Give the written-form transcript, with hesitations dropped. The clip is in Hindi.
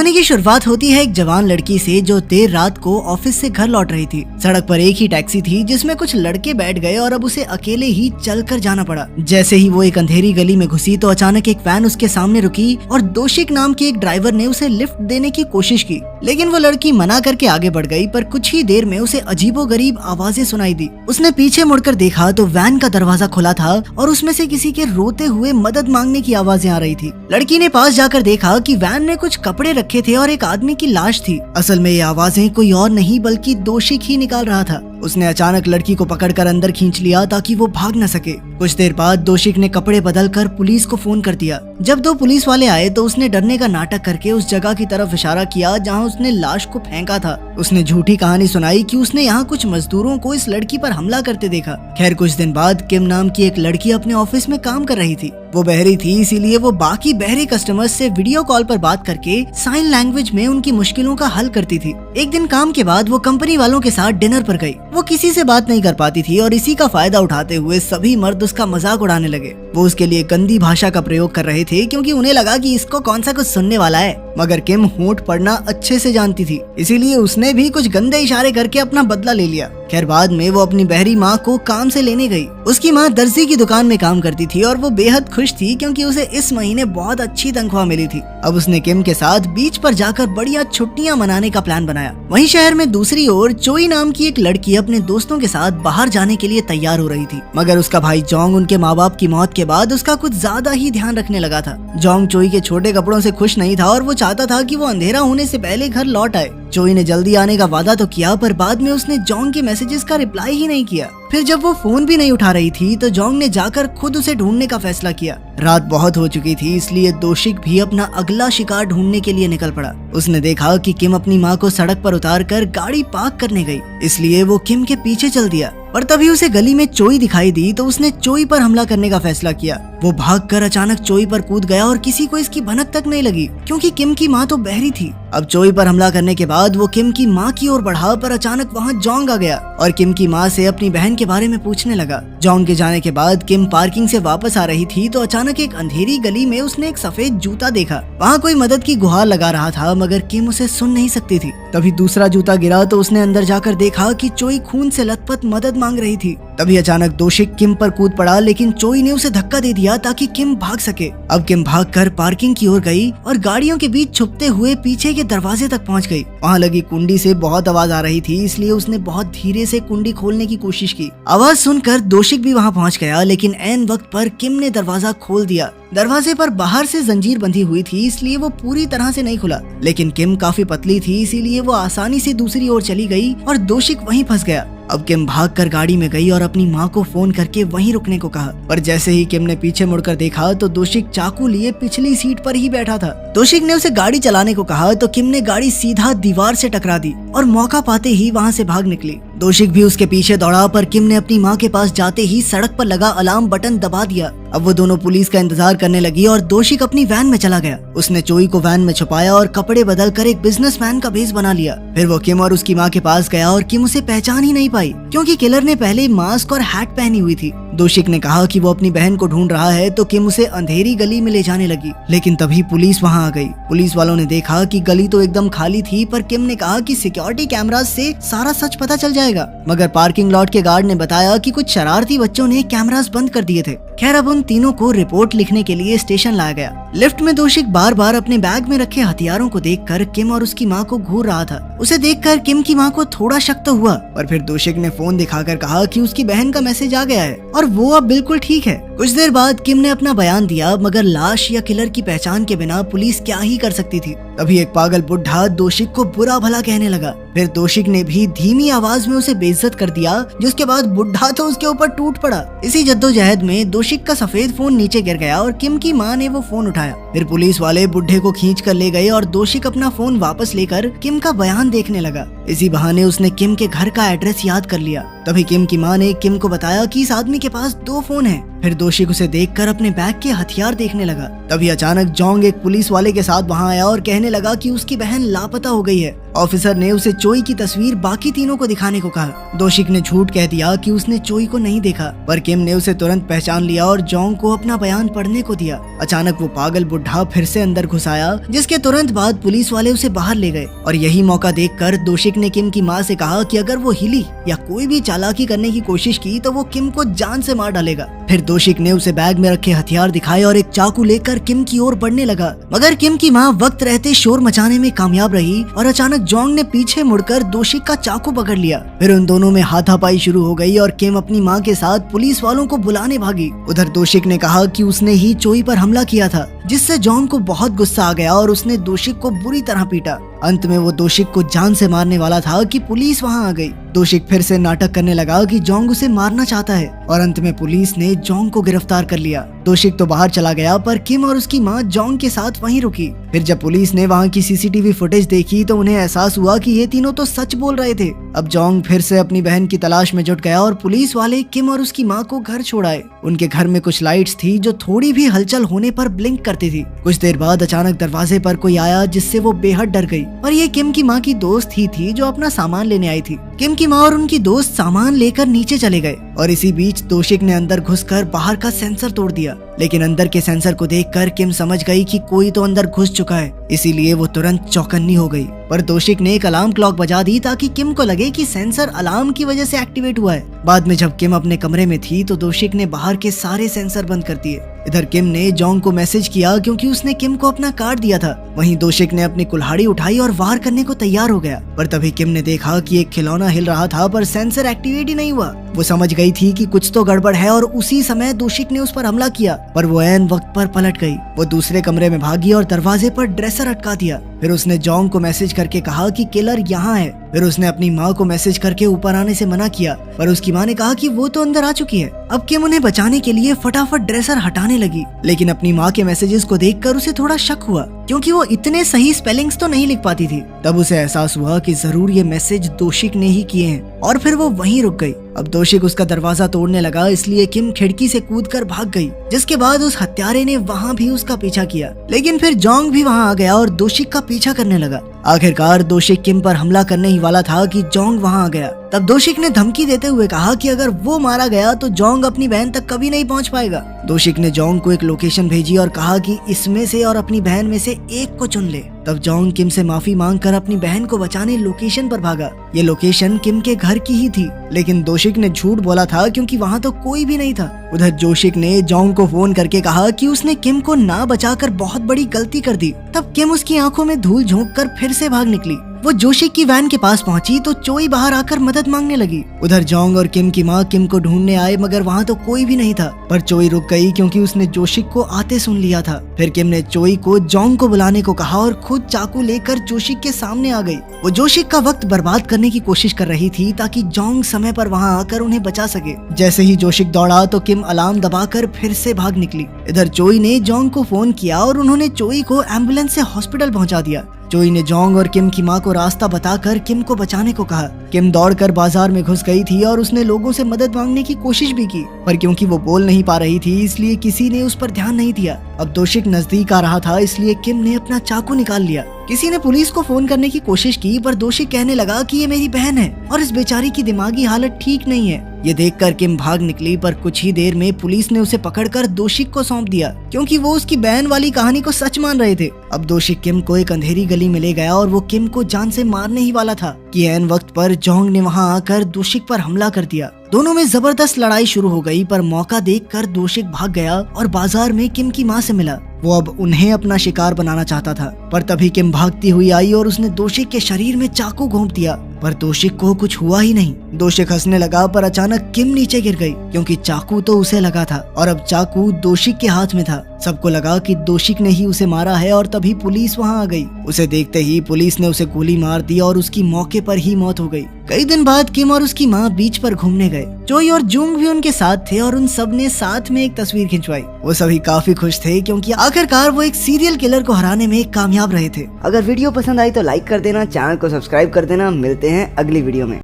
कहानी की शुरुआत होती है एक जवान लड़की से जो देर रात को ऑफिस से घर लौट रही थी। सड़क पर एक ही टैक्सी थी जिसमें कुछ लड़के बैठ गए और अब उसे अकेले ही चलकर जाना पड़ा। जैसे ही वो एक अंधेरी गली में घुसी तो अचानक एक वैन उसके सामने रुकी और दोशिक नाम के एक ड्राइवर ने उसे लिफ्ट देने की कोशिश की, लेकिन वो लड़की मना करके आगे बढ़ गई। पर कुछ ही देर में उसे अजीबोगरीब आवाजें सुनाई दी। उसने पीछे मुड़कर देखा तो वैन का दरवाजा खुला था और उसमें से किसी के रोते हुए मदद मांगने की आवाजें आ रही थी। लड़की ने पास जाकर देखा कि वैन में कुछ कपड़े रखे थे और एक आदमी की लाश थी। असल में ये आवाजें कोई और नहीं बल्कि दोशिक ही निकाल रहा था। उसने अचानक लड़की को पकड़कर अंदर खींच लिया ताकि वो भाग न सके। कुछ देर बाद दोशिक ने कपड़े बदलकर पुलिस को फोन कर दिया। जब दो पुलिस वाले आए तो उसने डरने का नाटक करके उस जगह की तरफ इशारा किया जहां उसने लाश को फेंका था। उसने झूठी कहानी सुनाई कि उसने यहाँ कुछ मजदूरों को इस लड़की पर हमला करते देखा। खैर कुछ दिन बाद किम नाम की एक लड़की अपने ऑफिस में काम कर रही थी। वो बहरी थी, इसीलिए वो बाकी बहरे कस्टमर्स से वीडियो कॉल पर बात करके साइन लैंग्वेज में उनकी मुश्किलों का हल करती थी। एक दिन काम के बाद वो कंपनी वालों के साथ डिनर पर गई। वो किसी से बात नहीं कर पाती थी और इसी का फायदा उठाते हुए सभी मर्द उसका मजाक उड़ाने लगे। वो उसके लिए गंदी भाषा का प्रयोग कर रहे थे क्योंकि उन्हें लगा कि इसको कौन सा कुछ सुनने वाला है। मगर किम होंठ पढ़ना अच्छे से जानती थी, इसीलिए उसने भी कुछ गंदे इशारे करके अपना बदला ले लिया। खैर बाद में वो अपनी बहरी माँ को काम से लेने गई। उसकी माँ दर्जी की दुकान में काम करती थी और वो बेहद खुश थी क्योंकि उसे इस महीने बहुत अच्छी तनख्वाह मिली थी। अब उसने किम के साथ बीच पर जाकर बढ़िया छुट्टियां मनाने का प्लान बनाया। वहीं शहर में दूसरी ओर चोई नाम की एक लड़की अपने दोस्तों के साथ बाहर जाने के लिए तैयार हो रही थी, मगर उसका भाई जोंग उनके माँ बाप की मौत के बाद उसका कुछ ज्यादा ही ध्यान रखने लगा था। जोंग चोई के छोटे कपड़ों से खुश नहीं था और वो चाहता था कि वो अंधेरा होने से पहले घर लौट आए। चोई ने जल्दी आने का वादा तो किया पर बाद में उसने जोंग के मैसेजेस का रिप्लाई ही नहीं किया। फिर जब वो फोन भी नहीं उठा रही थी तो जोंग ने जाकर खुद उसे ढूंढने का फैसला किया। रात बहुत हो चुकी थी, इसलिए दोशिक भी अपना अगला शिकार ढूंढने के लिए निकल पड़ा। उसने देखा कि किम अपनी माँ को सड़क पर उतारकर गाड़ी पार्क करने गई, इसलिए वो किम के पीछे चल दिया। पर तभी उसे गली में चोई दिखाई दी तो उसने चोई पर हमला करने का फैसला किया। वो भागकर अचानक चोई पर कूद गया और किसी को इसकी भनक तक नहीं लगी क्योंकि किम की माँ तो बहरी थी। अब चोई पर हमला करने के बाद वो किम की माँ की ओर बढ़ा पर अचानक वहाँ जोंग आ गया और किम की माँ से अपनी बहन के बारे में पूछने लगा। जोंग के जाने के बाद किम पार्किंग से वापस आ रही थी तो अचानक एक अंधेरी गली में उसने एक सफेद जूता देखा। वहाँ कोई मदद की गुहार लगा रहा था मगर किम उसे सुन नहीं सकती थी। तभी दूसरा जूता गिरा तो उसने अंदर जाकर देखा कि चोई खून से लथपथ मदद मांग रही थी। तभी अचानक दोशिक किम पर कूद पड़ा, लेकिन चोई ने उसे धक्का दे दिया ताकि किम भाग सके। अब किम भागकर पार्किंग की ओर गई और गाड़ियों के बीच छुपते हुए पीछे के दरवाजे तक पहुंच गई। वहां लगी कुंडी से बहुत आवाज आ रही थी, इसलिए उसने बहुत धीरे से कुंडी खोलने की कोशिश की। आवाज सुनकर दोशिक भी वहां पहुंच गया, लेकिन ऐन वक्त पर किम ने दरवाजा खोल दिया। दरवाजे पर बाहर से जंजीर बंधी हुई थी, इसलिए वो पूरी तरह से नहीं खुला, लेकिन किम काफी पतली थी, इसीलिए वो आसानी से दूसरी ओर चली गई और दोशिक वहीं फंस गया। अब किम भागकर गाड़ी में गई और अपनी माँ को फोन करके वहीं रुकने को कहा, पर जैसे ही किम ने पीछे मुड़कर देखा तो दोशिक चाकू लिए पिछली सीट पर ही बैठा था। दोशिक ने उसे गाड़ी चलाने को कहा तो किम ने गाड़ी सीधा दीवार से टकरा दी और मौका पाते ही वहाँ से भाग निकली। दोशिक भी उसके पीछे दौड़ा पर किम ने अपनी माँ के पास जाते ही सड़क पर लगा अलार्म बटन दबा दिया। अब वो दोनों पुलिस का इंतजार करने लगी और दोशिक अपनी वैन में चला गया। उसने चोई को वैन में छुपाया और कपड़े बदलकर एक बिजनेसमैन का भेष बना लिया। फिर वो किम और उसकी माँ के पास गया और किम उसे पहचान ही नहीं पाई क्योंकि किलर ने पहले मास्क और हैट पहनी हुई थी। दोशिक ने कहा कि वो अपनी बहन को ढूंढ रहा है तो किम उसे अंधेरी गली में ले जाने लगी, लेकिन तभी पुलिस वहां आ गई। पुलिस वालों ने देखा कि गली तो एकदम खाली थी, पर किम ने कहा कि सिक्योरिटी कैमरास से सारा सच पता चल जाएगा। मगर पार्किंग लॉट के गार्ड ने बताया कि कुछ शरारती बच्चों ने कैमरास बंद कर दिए थे। खैर अब उन तीनों को रिपोर्ट लिखने के लिए स्टेशन लाया गया। लिफ्ट में दोशिक बार बार अपने बैग में रखे हथियारों को देखकर किम और उसकी माँ को घूर रहा था। उसे देखकर किम की माँ को थोड़ा शक तो हुआ, पर फिर दोशिक ने फोन दिखाकर कहा कि उसकी बहन का मैसेज आ गया है और वो अब बिल्कुल ठीक है। कुछ देर बाद किम ने अपना बयान दिया, मगर लाश या किलर की पहचान के बिना पुलिस क्या ही कर सकती थी। तभी एक पागल बुढ़ा दोशिक को बुरा भला कहने लगा। फिर दोशिक ने भी धीमी आवाज में उसे बेइज्जत कर दिया, जिसके बाद बुढ़ा तो उसके ऊपर टूट पड़ा। इसी जद्दोजहद में दोशिक का सफेद फोन नीचे गिर गया और किम की माँ ने वो फोन उठाया। फिर पुलिस वाले बुढ़े को खींच कर ले गए और दोशिक अपना फोन वापस लेकर किम का बयान देखने लगा। इसी बहाने उसने किम के घर का एड्रेस याद कर लिया। तभी किम की माँ ने किम को बताया कि इस आदमी के पास 2 फोन हैं। फिर दोशिक उसे देखकर अपने बैग के हथियार देखने लगा। तभी अचानक जोंग एक पुलिस वाले के साथ वहां आया और कहने लगा कि उसकी बहन लापता हो गई है। ऑफिसर ने उसे चोई की तस्वीर बाकी तीनों को दिखाने को कहा। दोशिक ने झूठ कह दिया कि उसने चोई को नहीं देखा, पर किम ने उसे तुरंत पहचान लिया और जोंग को अपना बयान पढ़ने को दिया। अचानक वो पागल बुढ़ा बुढ़ा फिर से अंदर घुस आया, जिसके तुरंत बाद पुलिस वाले उसे बाहर ले गए। और यही मौका देखकर दोशिक ने किम की माँ से कहा कि अगर वो हिली या कोई भी चालाकी करने की कोशिश की तो वो किम को जान से मार डालेगा। फिर दोशिक ने उसे बैग में रखे हथियार दिखाए और एक चाकू लेकर किम की ओर बढ़ने लगा, मगर किम की माँ वक्त रहते शोर मचाने में कामयाब रही और अचानक जोंग ने पीछे मुड़कर दोशिक का चाकू पकड़ लिया। फिर उन दोनों में हाथापाई शुरू हो गई और किम अपनी माँ के साथ पुलिस वालों को बुलाने भागी। उधर दोशिक ने कहा कि उसने ही चोई पर हमला किया था, जिससे जोंग को बहुत गुस्सा आ गया और उसने दोशिक को बुरी तरह पीटा। अंत में वो दोशिक को जान से मारने वाला था कि पुलिस वहां आ गई। दोशिक फिर से नाटक करने लगा कि जोंग उसे मारना चाहता है और अंत में पुलिस ने जोंग को गिरफ्तार कर लिया। दोशिक तो बाहर चला गया पर किम और उसकी माँ जोंग के साथ वहीं रुकी। फिर जब पुलिस ने वहां की सीसीटीवी फुटेज देखी तो उन्हें एहसास हुआ कि ये तीनों तो सच बोल रहे थे। अब जोंग फिर से अपनी बहन की तलाश में जुट गया और पुलिस वाले किम और उसकी माँ को घर छोड़ाए। उनके घर में कुछ लाइट्स थी जो थोड़ी भी हलचल होने पर ब्लिंक करती थी। कुछ देर बाद अचानक दरवाजे पर कोई आया, जिससे वो बेहद डर गई। और ये किम की माँ की दोस्त ही थी जो अपना सामान लेने आई थी। किम की माँ और उनकी दोस्त सामान लेकर नीचे चले गए और इसी बीच दोशिक ने अंदर घुसकर बाहर का सेंसर तोड़ दिया। लेकिन अंदर के सेंसर को देखकर किम समझ गई कि कोई तो अंदर घुस चुका है, इसीलिए वो तुरंत चौकन्नी हो गई। पर दोशिक ने एक अलार्म क्लॉक बजा दी ताकि किम को लगे कि सेंसर अलार्म की वजह से एक्टिवेट हुआ है। बाद में जब किम अपने कमरे में थी तो दोशिक ने बाहर के सारे सेंसर बंद कर दिए। इधर किम ने जोंग को मैसेज किया क्योंकि उसने किम को अपना कार्ड दिया था। वहीं दोशिक ने अपनी कुल्हाड़ी उठाई और वार करने को तैयार हो गया, पर तभी किम ने देखा कि एक खिलौना हिल रहा था पर सेंसर एक्टिवेट ही नहीं हुआ। वो समझ गई थी कि कुछ तो गड़बड़ है और उसी समय दोशिक ने उस पर हमला किया, पर वो ऐन वक्त पर पलट गई। वो दूसरे कमरे में भागी और दरवाजे पर ड्रेसर अटका दिया। फिर उसने जोंग को मैसेज करके कहा कि किलर यहाँ है। फिर उसने अपनी माँ को मैसेज करके ऊपर आने से मना किया, पर उसकी माँ ने कहा कि वो तो अंदर आ चुकी है। अब किम उन्हें बचाने के लिए फटाफट ड्रेसर हटाने लगी, लेकिन अपनी माँ के मैसेजेस को देखकर उसे थोड़ा शक हुआ क्योंकि वो इतने सही स्पेलिंग्स तो नहीं लिख पाती थी। तब उसे एहसास हुआ कि जरूर ये मैसेज दोशिक ने ही किए हैं और फिर वो वहीं रुक गई। अब दोशिक उसका दरवाजा तोड़ने लगा, इसलिए किम खिड़की से कूदकर भाग गई, जिसके बाद उस हत्यारे ने वहाँ भी उसका पीछा किया। लेकिन फिर जोंग भी वहाँ आ गया और दोशिक का पीछा करने लगा। आखिरकार दोशिक किम पर हमला करने ही वाला था कि जोंग वहाँ आ गया। तब दोशिक ने धमकी देते हुए कहा कि अगर वो मारा गया तो जोंग अपनी बहन तक कभी नहीं पहुँच पाएगा। दोशिक ने जोंग को एक लोकेशन भेजी और कहा कि इसमें से और अपनी बहन में से एक को चुन ले। तब जोंग किम से माफी मांगकर अपनी बहन को बचाने लोकेशन पर भागा। ये लोकेशन किम के घर की ही थी, लेकिन दोशिक ने झूठ बोला था क्योंकि वहाँ तो कोई भी नहीं था। उधर दोशिक ने जोंग को फोन करके कहा कि उसने किम को ना बचाकर बहुत बड़ी गलती कर दी। तब किम उसकी आंखों में धूल झोंककर फिर से भाग निकली। वो जोशिक की वैन के पास पहुंची तो चोई बाहर आकर मदद मांगने लगी। उधर जोंग और किम की माँ किम को ढूंढने आए, मगर वहाँ तो कोई भी नहीं था। पर चोई रुक गई क्योंकि उसने जोशिक को आते सुन लिया था। फिर किम ने चोई को जोंग को बुलाने को कहा और खुद चाकू लेकर जोशिक के सामने आ गई। वो जोशिक का वक्त बर्बाद करने की कोशिश कर रही थी ताकि जोंग समय पर वहाँ आकर उन्हें बचा सके। जैसे ही जोशिक दौड़ा तो किम अलार्म दबाकर फिर से भाग निकली। इधर चोई ने जोंग को फोन किया और उन्होंने चोई को एम्बुलेंस से हॉस्पिटल पहुंचा दिया। चोई ने जोंग और किम की माँ को रास्ता बताकर किम को बचाने को कहा। किम दौड़कर बाजार में घुस गई थी और उसने लोगों से मदद मांगने की कोशिश भी की, पर क्योंकि वो बोल नहीं पा रही थी इसलिए किसी ने उस पर ध्यान नहीं दिया। अब दोशिक नजदीक आ रहा था, इसलिए किम ने अपना चाकू निकाल लिया। किसी ने पुलिस को फोन करने की कोशिश की, पर दोशिक कहने लगा कि ये मेरी बहन है और इस बेचारी की दिमागी हालत ठीक नहीं है। ये देखकर किम भाग निकली, पर कुछ ही देर में पुलिस ने उसे पकड़कर दोशिक को सौंप दिया क्योंकि वो उसकी बहन वाली कहानी को सच मान रहे थे। अब दोशिक किम को एक अंधेरी गली में ले गया और वो किम को जान से मारने ही वाला था कि ऐन वक्त पर जोंग ने वहां आकर दोशिक पर हमला कर दिया। दोनों में जबरदस्त लड़ाई शुरू हो गई, पर मौका देखकर दोशिक भाग गया और बाजार में किम की माँ से मिला। वो अब उन्हें अपना शिकार बनाना चाहता था, पर तभी किम भागती हुई आई और उसने दोशिक के शरीर में चाकू घोंप दिया, पर दोशिक को कुछ हुआ ही नहीं। दोशिक हंसने लगा, पर अचानक किम नीचे गिर गई क्योंकि चाकू तो उसे लगा था और अब चाकू दोशिक के हाथ में था। सबको लगा कि दोशिक ने ही उसे मारा है और तभी पुलिस वहां आ गई। उसे देखते ही पुलिस ने उसे गोली मार दी और उसकी मौके पर ही मौत हो गई। कई दिन बाद किम और उसकी माँ बीच पर घूमने गए। चोई और जुंग भी उनके साथ थे और उन सब ने साथ में एक तस्वीर खिंचवाई। वो सभी काफी खुश थे क्योंकि आखिरकार वो एक सीरियल किलर को हराने में कामयाब रहे थे। अगर वीडियो पसंद आई तो लाइक कर देना, चैनल को सब्सक्राइब कर देना। मिलते हैं अगली वीडियो में।